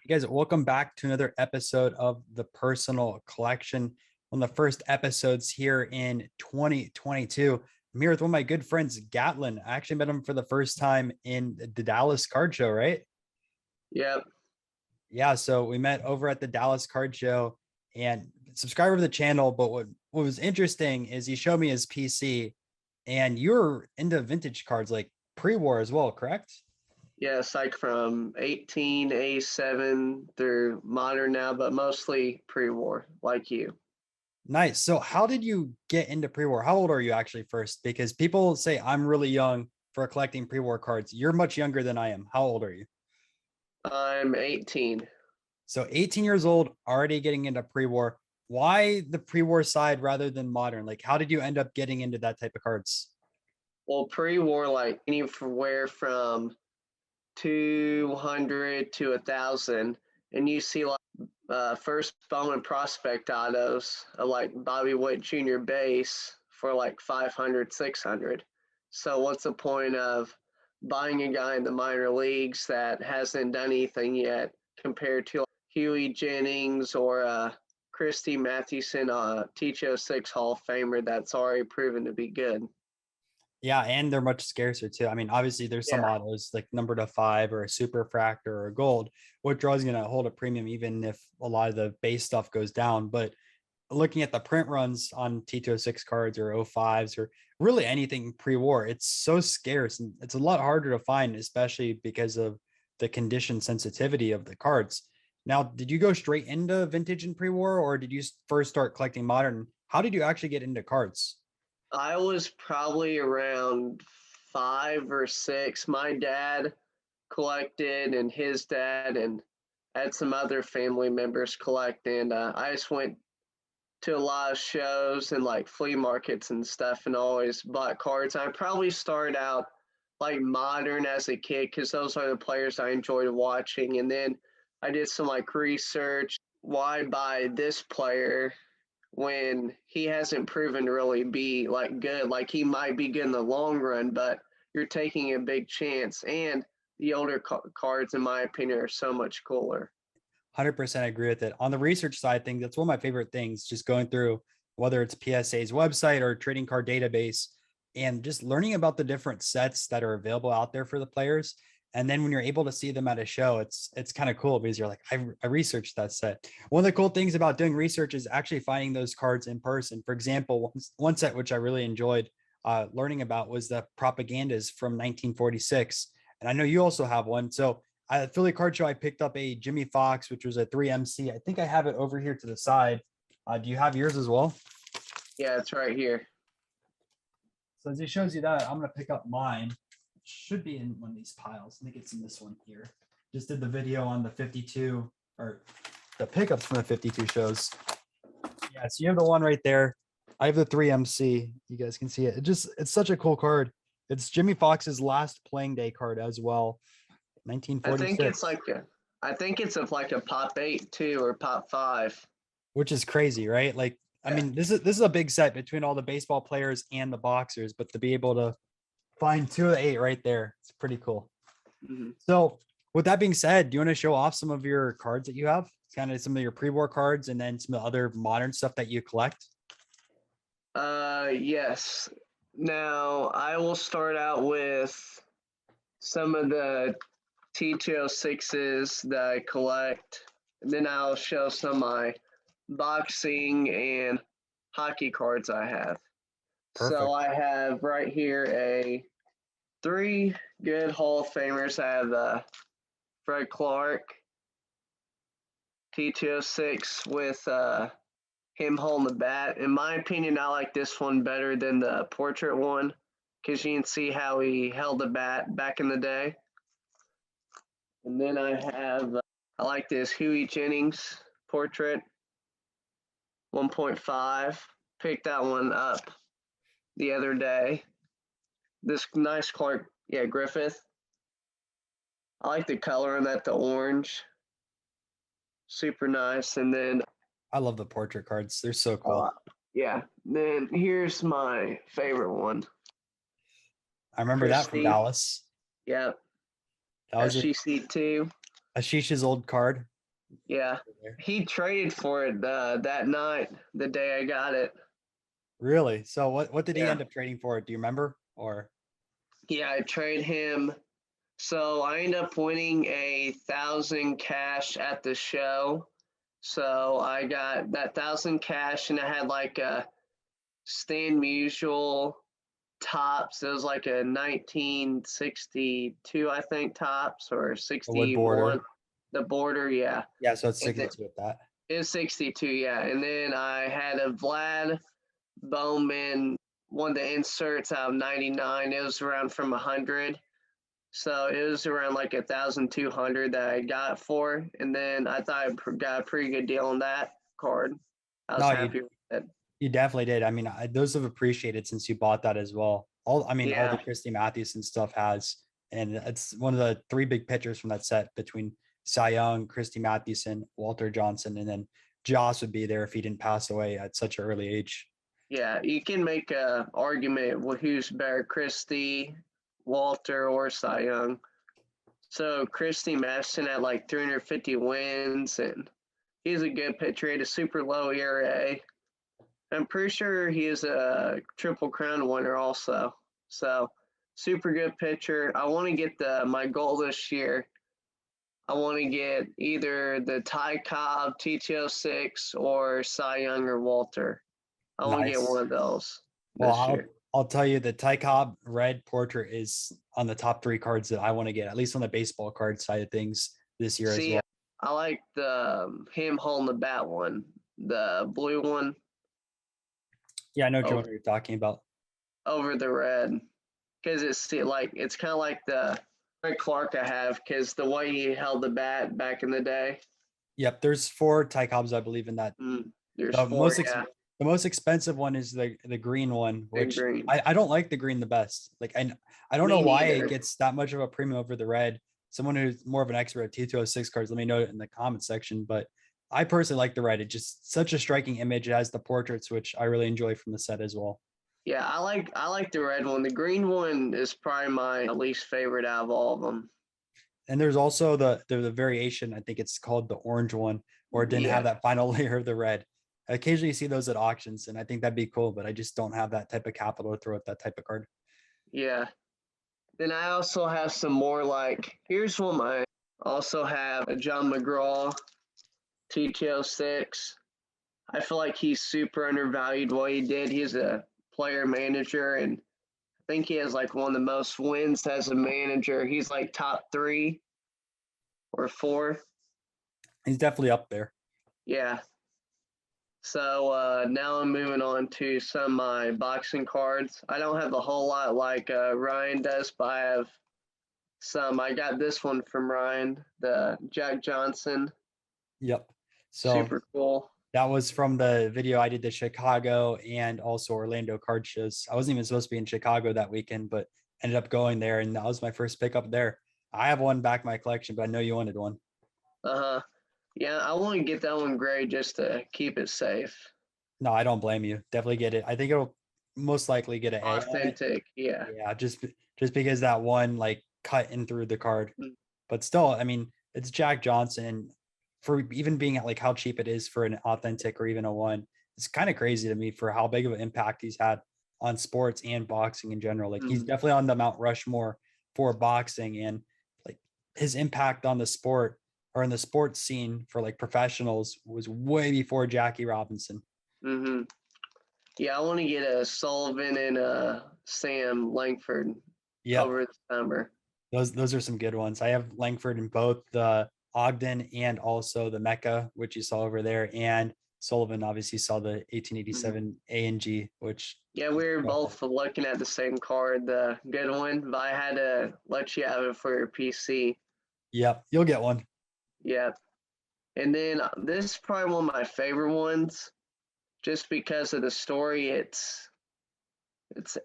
You guys, welcome back to another episode of the Personal Collection. One of the first episodes here in 2022. I'm here with one of my good friends, Gatlin. I actually met him for the first time in the Dallas Card Show, right? Yep. Yeah, so we met over at the Dallas Card Show and subscriber of the channel. But what was interesting is he showed me his PC and you're into vintage cards like pre-war as well, correct? Yes, like from 1887 through modern now, but mostly pre-war, like you. Nice. So how did you get into pre-war? How old are you actually first? Because people say I'm really young for collecting pre-war cards. You're much younger than I am. How old are you? I'm 18. So 18 years old, already getting into pre-war. Why the pre-war side rather than modern? Like, how did you end up getting into that type of cards? Well, pre-war, like anywhere from 200 to 1,000, and you see like first Bowman prospect autos like Bobby Witt Jr. base for like 500, 600. So what's the point of buying a guy in the minor leagues that hasn't done anything yet compared to like Huey Jennings or Christy Mathewson, THO6 Hall of Famer that's already proven to be good. Yeah, and they're much scarcer too. I mean, obviously there's some Yeah. autos like number to 5 or a super fractor or a gold, which draw is going to hold a premium even if a lot of the base stuff goes down. But looking at the print runs on T206 cards or O5s or really anything pre-war, it's so scarce and it's a lot harder to find, especially because of the condition sensitivity of the cards. Now, did you go straight into vintage and pre-war, or did you first start collecting modern? How did you actually get into cards? I was probably around 5 or 6. My dad collected, and his dad, and had some other family members collect. And I just went to a lot of shows and like flea markets and stuff, and always bought cards. I probably started out like modern as a kid because those are the players I enjoyed watching. And then I did some like research. Why buy this player when he hasn't proven to really be like good? Like he might be good in the long run, but you're taking a big chance. And the older cards, in my opinion, are so much cooler. 100% agree with it. On the research side thing, that's one of my favorite things, just going through whether it's PSA's website or trading card database and just learning about the different sets that are available out there for the players. And then when you're able to see them at a show, it's kind of cool because you're like, I researched that set. One of the cool things about doing research is actually finding those cards in person. For example, one set which I really enjoyed learning about was the propagandas from 1946. And I know you also have one. So at Philly Card Show, I picked up a Jimmy Fox, which was a 3MC. I think I have it over here to the side. Do you have yours as well? Yeah, it's right here. So as it shows you that, I'm going to pick up mine. It should be in one of these piles. I think it's in this one here. Just did the video on the 52 or the pickups from the 52 shows. Yeah, so you have the one right there. I have the 3MC. You guys can see it. It's such a cool card. It's Jimmy Fox's last playing day card as well. 1946. I think it's of like a pop 8 too, or pop 5. Which is crazy, right? Like, I mean, this is a big set between all the baseball players and the boxers, but to be able to find 2 of the 8 right there, it's pretty cool. Mm-hmm. So with that being said, do you want to show off some of your cards that you have? Kind of some of your pre-war cards and then some of the other modern stuff that you collect? Yes. Now I will start out with some of the T206s that I collect, and then I'll show some of my boxing and hockey cards I have. Perfect. So I have right here 3 good Hall of Famers. I have Fred Clark, T206 with him holding the bat. In my opinion, I like this one better than the portrait one because you can see how he held the bat back in the day. And then I like this Huey Jennings portrait, 1.5. Picked that one up the other day. This nice Clark, Griffith. I like the color on that, the orange. Super nice. And then, I love the portrait cards. They're so cool. Then here's my favorite one. I remember that from Dallas. Yep. That was SGC2. Ashish's old card. Yeah, he traded for it that night, the day I got it. Really? So what did he Yeah, end up trading for? Do you remember? Or yeah, I trade him. So I ended up winning 1,000 cash at the show. So I got that 1,000 cash, and I had like a Stan Musial tops. It was like a 1962, I think, tops or a wood 61. border? The border, yeah. Yeah, so it's And then 62 with that. it's 62, yeah. And then I had a Vlad Bowman, one of the inserts out of 99. It was around from 100. So it was around like 1,200 that I got for. And then I thought I got a pretty good deal on that card. I was No, you happy with it. you definitely did. I mean, those have appreciated since you bought that as well. All the Yeah. Christy Mathewson stuff has, and it's one of the three big pitchers from that set between Cy Young, Christy Mathewson, Walter Johnson, and then Joss would be there if he didn't pass away at such an early age. Yeah. You can make a argument with who's better, Christie, Walter, or Cy Young. So Christy Matheson had like 350 wins, and he's a good pitcher. He had a super low ERA. I'm pretty sure he is a Triple Crown winner also. So super good pitcher. I want to get my goal this year. I want to get either the Ty Cobb TTO6 or Cy Young or Walter. I want to get one Nice. of those Well, this year. I'll tell you the Ty Cobb red portrait is on the top three cards that I want to get, at least on the baseball card side of things this year as See, well. I like the him holding the bat one, the blue one Yeah, I know Joe over, what you're talking about. over the red, because it's kind of like the Red Clark I have, because the way he held the bat back in the day. Yep, there's four Ty Cobbs, I believe, in that. There's The four, most yeah, the most expensive one is the green one, big which green. I don't like the green the best. Like I don't know Me why it neither. gets that much of a premium over the red. Someone who's more of an expert at T206 cards, let me know in the comment section. But I personally like the red. It's just such a striking image. It has the portraits, which I really enjoy from the set as well. Yeah, I like the red one. The green one is probably my least favorite out of all of them. And there's also the variation. I think it's called the orange one, or it didn't have Yeah, that final layer of the red. I occasionally see those at auctions, and I think that'd be cool, but I just don't have that type of capital to throw at that type of card. yeah. Then I also have some more like here's one I also have a John McGraw TTO6. I feel like he's super undervalued what he did. He's a player manager, and I think he has like one of the most wins as a manager. He's like top 3 or 4. He's definitely up there. Yeah. So now I'm moving on to some of my boxing cards. I don't have a whole lot like Ryan does, but I have some. I got this one from Ryan, the Jack Johnson. Yep. So Super cool. that was from the video I did the Chicago and also Orlando card shows. I wasn't even supposed to be in Chicago that weekend, but ended up going there, and that was my first pickup there. I have one back in my collection, but I know you wanted one. Uh huh. Yeah, I want to get that one gray just to keep it safe. No, I don't blame you. Definitely get it. I think it'll most likely get an A on it. Authentic. Yeah. Yeah, just because that one like cut in through the card. Mm. But still, I mean, it's Jack Johnson. For even being at like how cheap it is for an authentic or even a one, it's kind of crazy to me for how big of an impact he's had on sports and boxing in general. Like he's Mm. definitely on the Mount Rushmore for boxing, and like his impact on the sport or in the sports scene for like professionals was way before Jackie Robinson. Hmm. Yeah, I want to get a Sullivan and a Sam Langford Yep. over the summer. Those are some good ones. I have Langford in both the Ogden and also the Mecca, which you saw over there, and Sullivan obviously saw the Mhm. 1887 A and G, which Yeah, we were both looking at the same card, the good one, but I had to let you have it for your PC. yep, you'll get one. Yeah. And then this is probably one of my favorite ones just because of the story. It's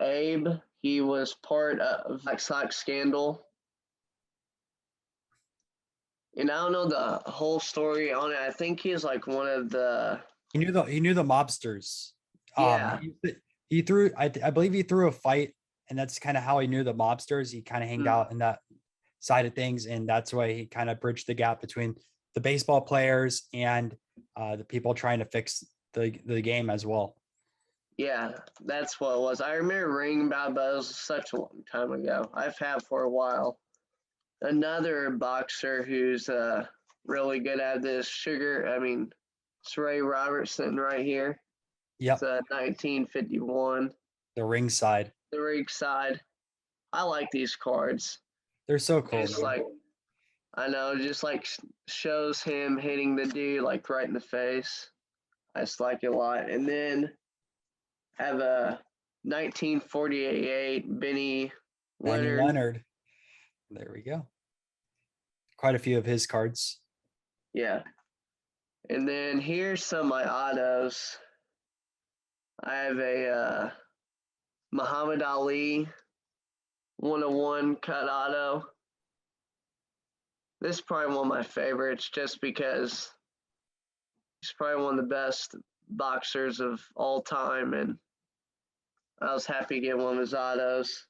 Abe. He was part of Black Sox scandal. And I don't know the whole story on it. I think he's like one of the He knew the mobsters. yeah. He threw I believe he threw a fight, and that's kind of how he knew the mobsters. He kind of hanged Mm, out in that side of things, and that's why he kind of bridged the gap between the baseball players and the people trying to fix the game as well. Yeah, that's what it was. I remember reading about it, but it was such a long time ago. I've had for a while. Another boxer who's really good at this, it's Ray Robertson right here. It's Yep, 1951. the ringside. The rig side. I like these cards. They're so cool, It's man. like, I know, just like shows him hitting the dude like right in the face. I just like it a lot. And then have a 1948 Benny Benny Leonard. Leonard. There we go. Quite a few of his cards. Yeah. And then here's some of my autos. I have a Muhammad Ali 101 cut auto. This is probably one of my favorites just because he's probably one of the best boxers of all time, and I was happy to get one of his autos.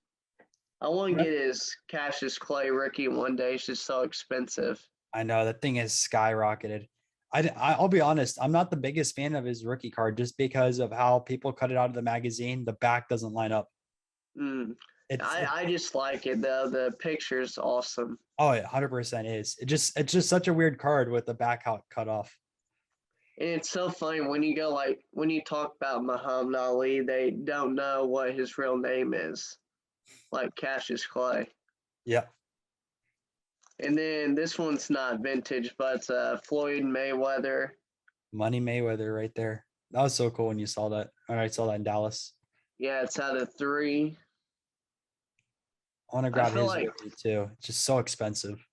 I want to get his Cassius Clay rookie one day. It's just so expensive. I know that thing has skyrocketed. I'll be honest, I'm not the biggest fan of his rookie card just because of how people cut it out of the magazine. The back doesn't line up. Mm. It's I just like it though. The picture's awesome. oh, it 100% is. It's just such a weird card with the back out cut off. And it's so funny when you go when you talk about Muhammad Ali, they don't know what his real name is, like Cassius Clay. Yep. And then this one's not vintage, but it's Floyd Mayweather. Money Mayweather right there. That was so cool when you saw that. All right, saw that in Dallas. Yeah, it's out of 3. I want to I grab feel his like, rookie too. It's just so expensive.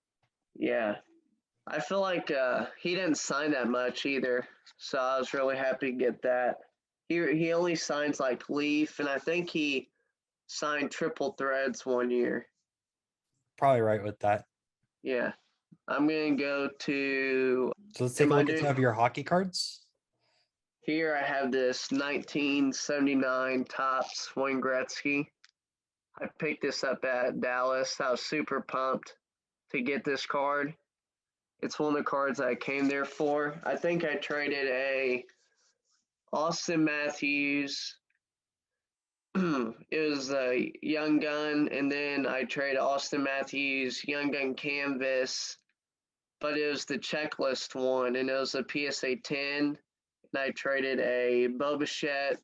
yeah, I feel like he didn't sign that much either, so I was really happy to get that. He only signs like Leaf, and I think he signed Triple Threads one year. Probably right with that. Yeah, I'm gonna go to. So let's take a look at some of your hockey cards. Here I have this 1979 Topps Wayne Gretzky. I picked this up at Dallas. I was super pumped to get this card. It's one of the cards I came there for. I think I traded a Austin Matthews. It was a Young Gun, and then I traded Austin Matthews Young Gun Canvas, but it was the checklist one, and it was a PSA 10. And I traded a Boba Fett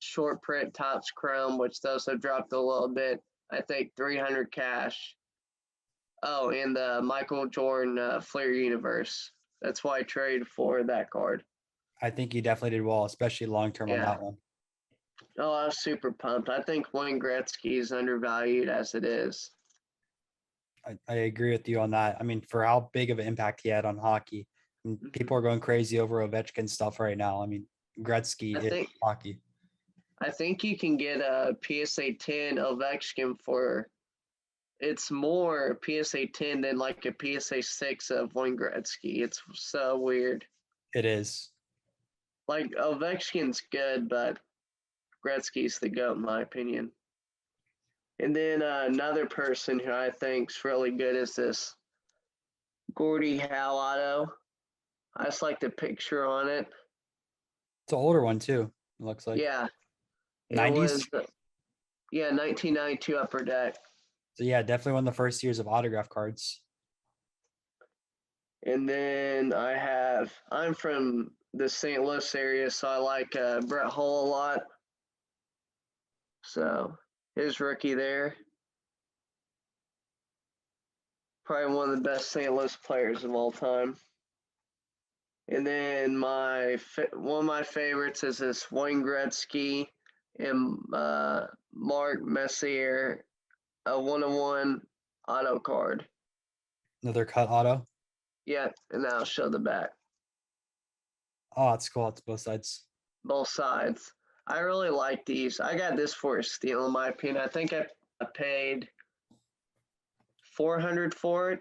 short print Topps Chrome, which those have dropped a little bit. I think 300 cash. Oh, and the Michael Jordan Flair Universe. That's why I traded for that card. I think you definitely did well, especially long term on that one. Oh, I was super pumped. I think Wayne Gretzky is undervalued as it is. I agree with you on that. I mean, for how big of an impact he had on hockey, people are going crazy over Ovechkin stuff right now. I mean, Gretzky is hockey. I think you can get a PSA 10 Ovechkin for it's more PSA 10 than like a PSA 6 of Wayne Gretzky. It's so weird. It is. Like Ovechkin's good, but Gretzky's the GOAT in my opinion. And then another person who I think's really good is this Gordie Howe auto. I just like the picture on it. It's an older one too. It looks like. Yeah. 90s. 1992 Upper Deck. So yeah, definitely one of the first years of autograph cards. And then I'm from the St. Louis area, so I like Brett Hull a lot. So his rookie there. Probably one of the best St. Louis players of all time. And then one of my favorites is this Wayne Gretzky and Mark Messier, a 101 auto card. Another cut auto. Yeah, and I'll show the back. Oh, that's cool. It's both sides. Both sides. I really like these. I got this for a steal, in my opinion. I think I paid $400 for it.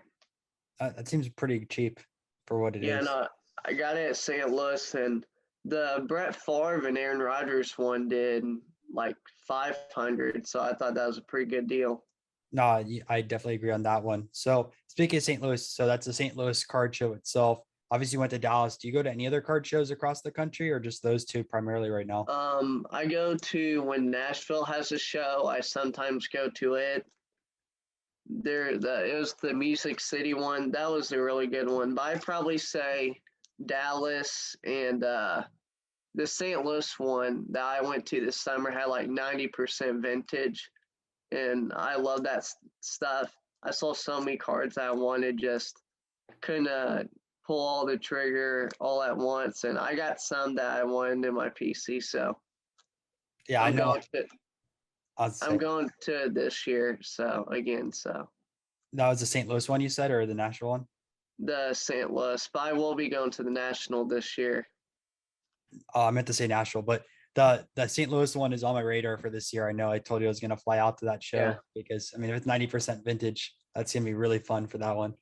That seems pretty cheap for what it is. Yeah, no, I got it at St. Louis, and the Brett Favre and Aaron Rodgers one did like 500, so I thought that was a pretty good deal. No, I definitely agree on that one. So speaking of St. Louis, so that's the St. Louis card show itself. obviously you went to Dallas. Do you go to any other card shows across the country, or just those two primarily right now? I go to when Nashville has a show. I sometimes go to it. It was the Music City one. That was a really good one. But I'd probably say Dallas and the St. Louis one that I went to this summer had like 90% vintage, and I love that stuff. I saw so many cards that I wanted, just couldn't pull all the trigger all at once, and I got some that I wanted in my PC. So Yeah, I I'm know. going to I'll I'm say going to this year. So again, so that was the St. Louis one you said, or the Nashville one? the St. Louis, but I will be going to the National this year. I meant to say Nashville, but the St. Louis one is on my radar for this year. I know I told you I was going to fly out to that Yeah, show because I mean, if it's 90% vintage, that's going to be really fun for that one.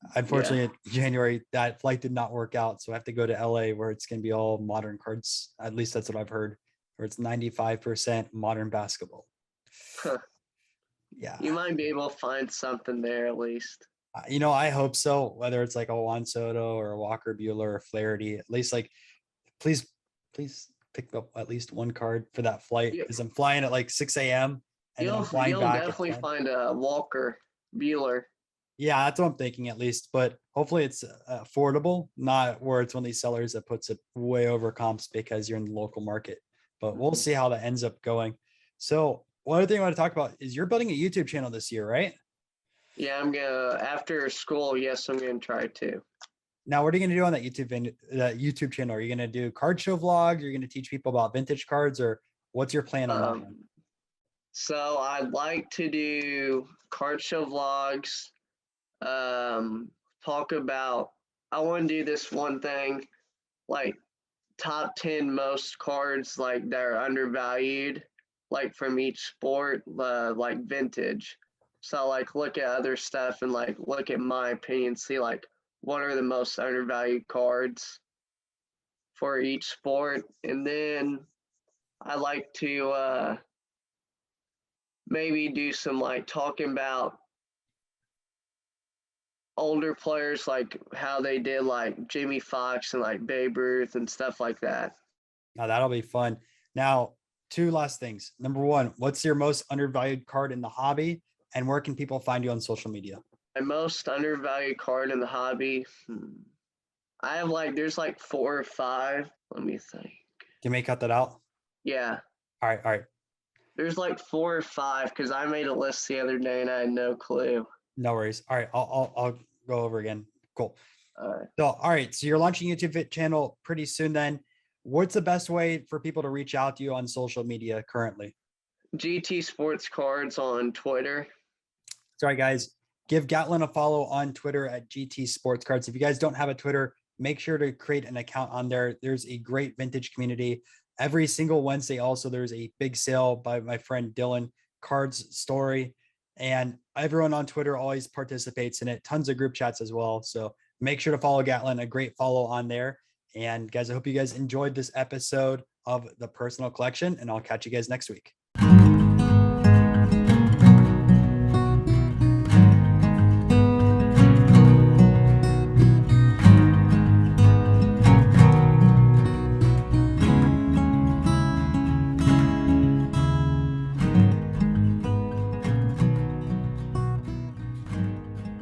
yeah. Unfortunately, in January, that flight did not work out. So I have to go to LA where it's going to be all modern cards. At least that's what I've heard, where it's 95% modern basketball. Huh. Yeah. You might be able to find something there at least. I hope so. Whether it's like a Juan Soto or a Walker Bueller or Flaherty, at least like, please, please pick up at least one card for that flight You, because I'm flying at like 6 a.m. and then I'm flying you'll back at definitely 10. find a Walker Bueller. Yeah, that's what I'm thinking at least. But hopefully it's affordable, not where it's one of these sellers that puts it way over comps because you're in the local market. But we'll see how that ends up going. So one other thing I want to talk about is you're building a YouTube channel this year, right? Yeah, I'm gonna after school. Yes, I'm gonna try to. Now, what are you going to do on that YouTube channel? Are you going to do card show vlogs? You're going to teach people about vintage cards, or what's your plan on that one? So I'd like to do card show vlogs. Talk about. I want to do this one thing, like top 10 most cards like that are undervalued, like from each sport, like vintage. So like look at other stuff and like look at my opinion, see like what are the most undervalued cards for each sport, and then I like to maybe do some like talking about older players, like how they did like Jimmy Fox and like Babe Ruth and stuff like that. Now, that'll be fun. Now, two last things. Number one, what's your most undervalued card in the hobby? And where can people find you on social media? My most undervalued card in the hobby. I have like there's like 4 or 5. Let me think. Can you cut that out? Yeah, All right. All right. there's like 4 or 5 because I made a list the other day and I had no clue. No worries. All right. I'll go over again. Cool. Uh, So, all right. So you're launching a YouTube channel pretty soon then. What's the best way for people to reach out to you on social media currently? GT Sports Cards on Twitter. Sorry, guys. Give Gatlin a follow on Twitter at GT Sports Cards. If you guys don't have a Twitter, make sure to create an account on there. There's a great vintage community. Every single Wednesday, also, there's a big sale by my friend Dylan, Cards Story. And everyone on Twitter always participates in it. Tons of group chats as well. So make sure to follow Gatlin, a great follow on there. And guys, I hope you guys enjoyed this episode of the Personal Collection, and I'll catch you guys next week.